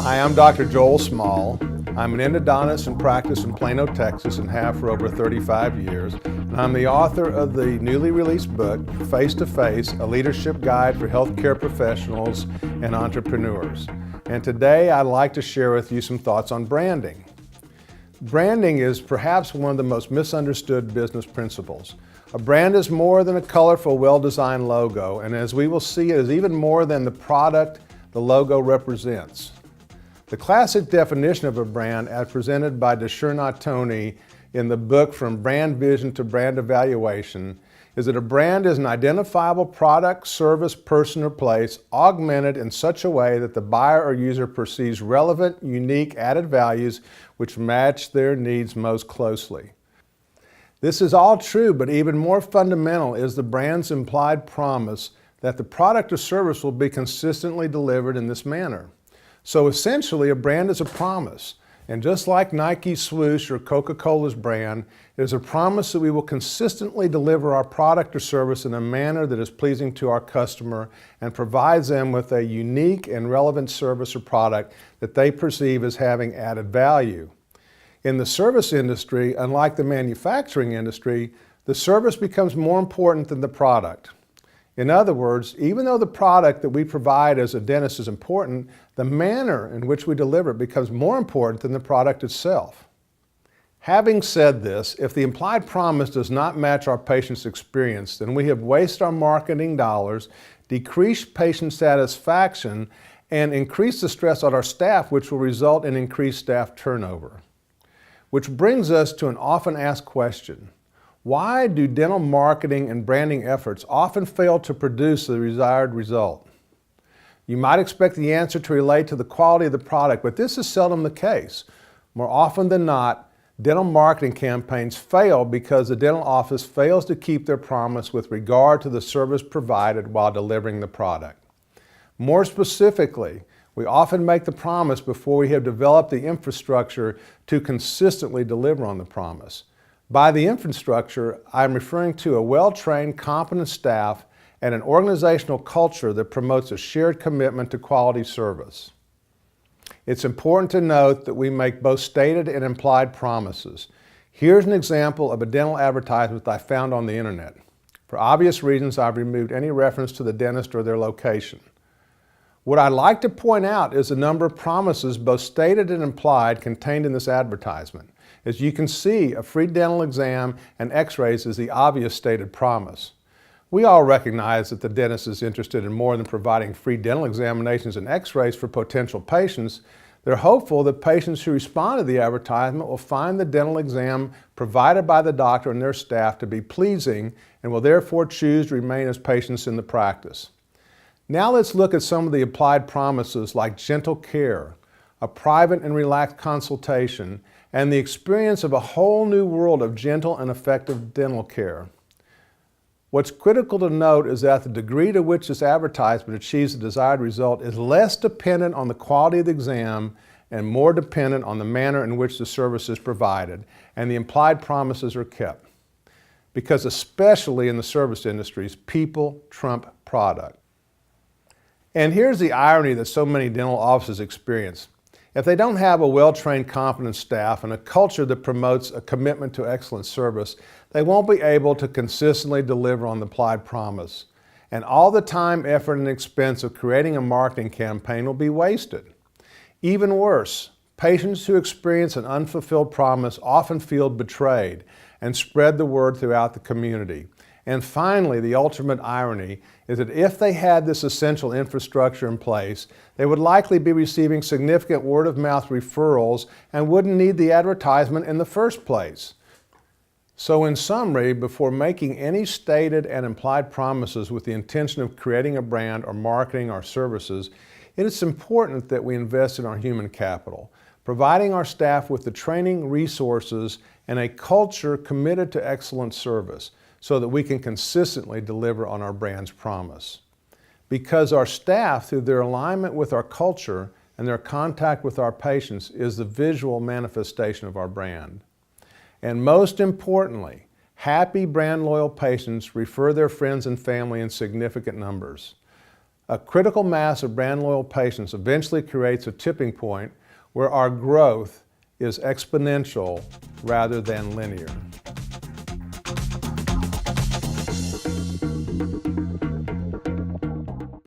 Hi, I'm Dr. Joel Small. I'm an endodontist in practice in Plano, Texas, and have for over 35 years. And I'm the author of the newly released book, Face to Face, a leadership guide for healthcare professionals and entrepreneurs. And today I'd like to share with you some thoughts on branding. Branding is perhaps one of the most misunderstood business principles. A brand is more than a colorful, well-designed logo, and as we will see, it is even more than the product the logo represents. The classic definition of a brand, as presented by Tony in the book From Brand Vision to Brand Evaluation, is that a brand is an identifiable product, service, person, or place augmented in such a way that the buyer or user perceives relevant, unique, added values which match their needs most closely. This is all true, but even more fundamental is the brand's implied promise that the product or service will be consistently delivered in this manner. So essentially, a brand is a promise. And just like Nike's swoosh or Coca-Cola's brand, it is a promise that we will consistently deliver our product or service in a manner that is pleasing to our customer and provides them with a unique and relevant service or product that they perceive as having added value. In the service industry, unlike the manufacturing industry, the service becomes more important than the product. In other words, even though the product that we provide as a dentist is important, the manner in which we deliver it becomes more important than the product itself. Having said this, if the implied promise does not match our patient's experience, then we have wasted our marketing dollars, decreased patient satisfaction, and increased the stress on our staff, which will result in increased staff turnover. Which brings us to an often asked question. Why do dental marketing and branding efforts often fail to produce the desired result? You might expect the answer to relate to the quality of the product, but this is seldom the case. More often than not, dental marketing campaigns fail because the dental office fails to keep their promise with regard to the service provided while delivering the product. More specifically, we often make the promise before we have developed the infrastructure to consistently deliver on the promise. By the infrastructure, I'm referring to a well-trained, competent staff and an organizational culture that promotes a shared commitment to quality service. It's important to note that we make both stated and implied promises. Here's an example of a dental advertisement I found on the internet. For obvious reasons, I've removed any reference to the dentist or their location. What I'd like to point out is the number of promises, both stated and implied, contained in this advertisement. As you can see, a free dental exam and x-rays is the obvious stated promise. We all recognize that the dentist is interested in more than providing free dental examinations and x-rays for potential patients. They're hopeful that patients who respond to the advertisement will find the dental exam provided by the doctor and their staff to be pleasing and will therefore choose to remain as patients in the practice. Now let's look at some of the implied promises like gentle care, a private and relaxed consultation, and the experience of a whole new world of gentle and effective dental care. What's critical to note is that the degree to which this advertisement achieves the desired result is less dependent on the quality of the exam and more dependent on the manner in which the service is provided and the implied promises are kept. Because especially in the service industries, people trump product. And here's the irony that so many dental offices experience. If they don't have a well-trained, competent staff and a culture that promotes a commitment to excellent service, they won't be able to consistently deliver on the implied promise. And all the time, effort, and expense of creating a marketing campaign will be wasted. Even worse, patients who experience an unfulfilled promise often feel betrayed and spread the word throughout the community. And finally, the ultimate irony is that if they had this essential infrastructure in place, they would likely be receiving significant word-of-mouth referrals and wouldn't need the advertisement in the first place. So in summary, before making any stated and implied promises with the intention of creating a brand or marketing our services, it is important that we invest in our human capital, providing our staff with the training, resources, and a culture committed to excellent service, so that we can consistently deliver on our brand's promise. Because our staff, through their alignment with our culture and their contact with our patients, is the visual manifestation of our brand. And most importantly, happy brand loyal patients refer their friends and family in significant numbers. A critical mass of brand loyal patients eventually creates a tipping point where our growth is exponential rather than linear.